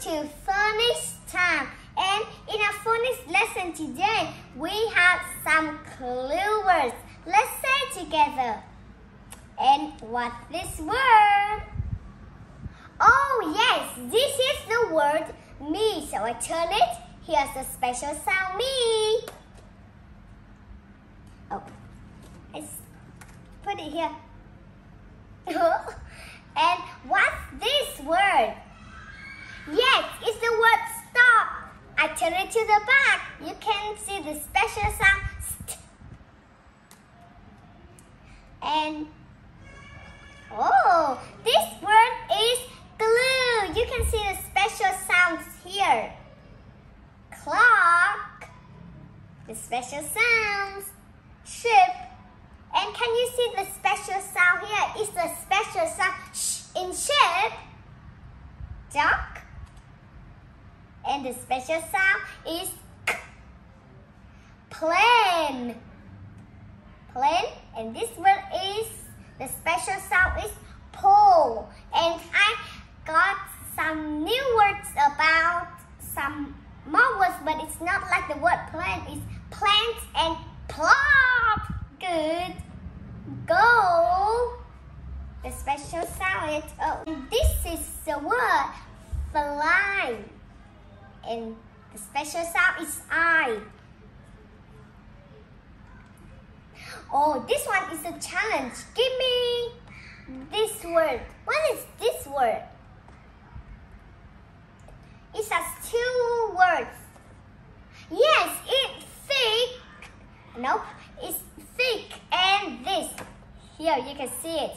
to phonics time. And in our phonics lesson today, we have some clue words. Let's say together. And what's this word? Oh yes, this is the word me. So I turn it. Here's the special sound me. Oh, let's put it here. And what's this word? Yes, it's the word stop. I turn it to the back. You can see the special sound st. And oh, this word is glue. You can see the special sounds here. Clock, the special sounds, ship, and can you see the special sound here? It's the special sound sh in ship, duck, and the special sound is k. Plane, plane, and this word is, the special sound is pole. And I got some new words about some more words, but it's not like the word plane. It's plant and plop. Good. Go. The special sound is oh. This is the word fly. And the special sound is I. Oh, this one is a challenge. Give me this word. What is this word? It has two words. Yes, it's thick. Nope, it's thick and this. Here, you can see it.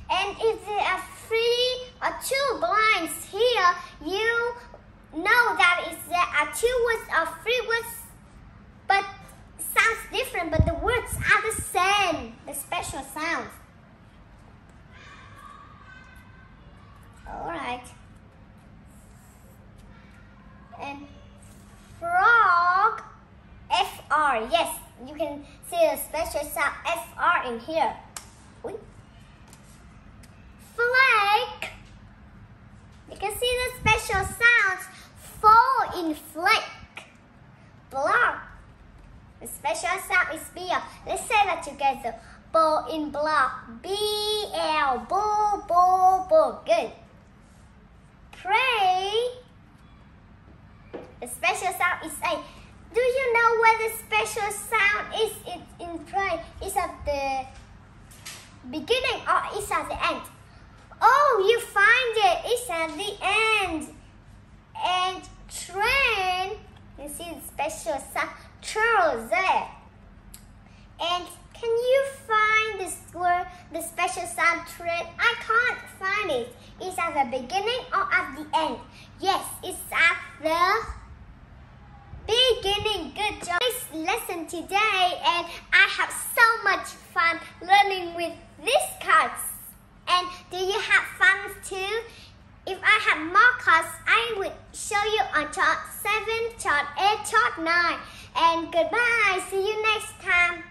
And if there are three or two blinds here, you know that there are two words or three words, but sounds different, but the words are the same. The special sounds. Alright. And frog, FR. Yes, you can see the special sound FR in here. Flake. You can see the special sounds fall in flake. Block. The special sound is BL. Let's say that together. Ball in block. BL. Ball, ball, ball. Good. Pray. The special sound is A. Do you know where the special sound is in pray? Is at the beginning or is at the end? Oh, you find it. It's at the end. And train. You see the special sound trail there. And can you find this word, the special sound train? I can't find it. It's at the beginning or at the end? Yes, it's at the beginning. Good job. This lesson today, and I have so much fun learning with these cards. And do you have fun too? If I have more cards, I will show you on chart 7, chart 8, chart 9. And goodbye. See you next time.